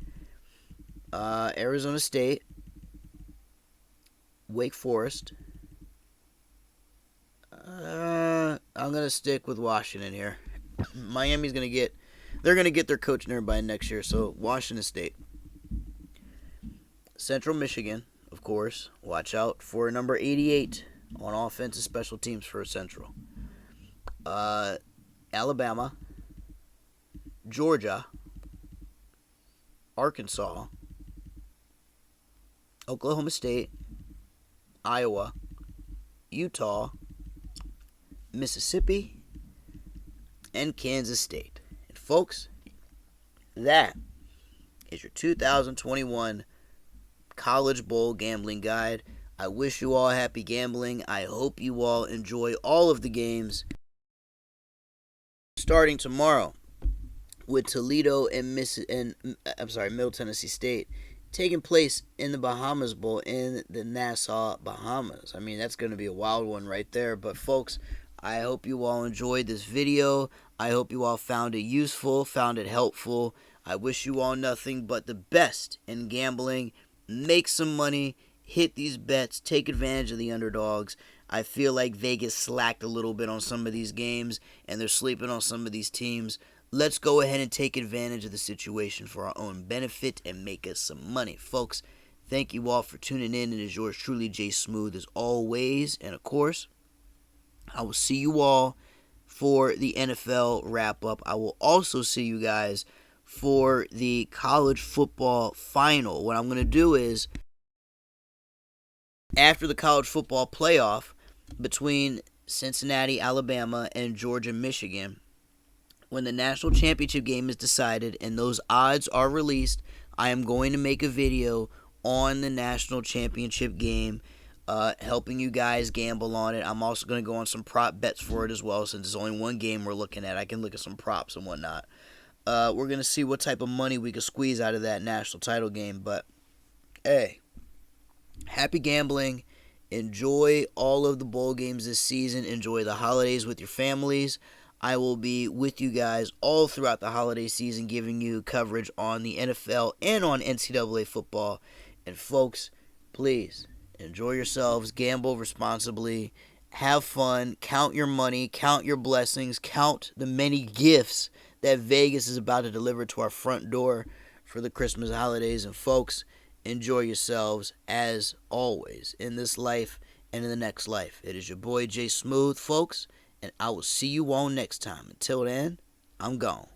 Arizona State. Wake Forest. I'm gonna stick with Washington here. Miami's they're gonna get their coach and everybody next year. So Washington State. Central Michigan, of course. Watch out for number 88 on offense and special teams for Central. Alabama. Georgia. Arkansas. Oklahoma State. Iowa. Utah. Mississippi, and Kansas State. And folks, that is your 2021 College Bowl gambling guide. I wish you all happy gambling. I hope you all enjoy all of the games. Starting tomorrow with Toledo and Middle Tennessee State taking place in the Bahamas Bowl in the Nassau, Bahamas. I mean, that's going to be a wild one right there. But folks, I hope you all enjoyed this video. I hope you all found it useful, found it helpful. I wish you all nothing but the best in gambling. Make some money, hit these bets, take advantage of the underdogs. I feel like Vegas slacked a little bit on some of these games, and they're sleeping on some of these teams. Let's go ahead and take advantage of the situation for our own benefit and make us some money. Folks, thank you all for tuning in. It is yours truly, Jay Smooth, as always. And, of course, I will see you all for the NFL wrap-up. I will also see you guys for the college football final. What I'm going to do is, after the college football playoff between Cincinnati, Alabama, and Georgia, Michigan, when the national championship game is decided and those odds are released, I am going to make a video on the national championship game, helping you guys gamble on it. I'm also going to go on some prop bets for it as well, since it's only one game we're looking at. I can look at some props and whatnot. We're going to see what type of money we can squeeze out of that national title game. But, hey, happy gambling. Enjoy all of the bowl games this season. Enjoy the holidays with your families. I will be with you guys all throughout the holiday season, giving you coverage on the NFL and on NCAA football. And folks, please enjoy yourselves, gamble responsibly, have fun, count your money, count your blessings, count the many gifts that Vegas is about to deliver to our front door for the Christmas holidays. And folks, enjoy yourselves as always in this life and in the next life. It is your boy Jay Smooth, folks, and I will see you all next time. Until then, I'm gone.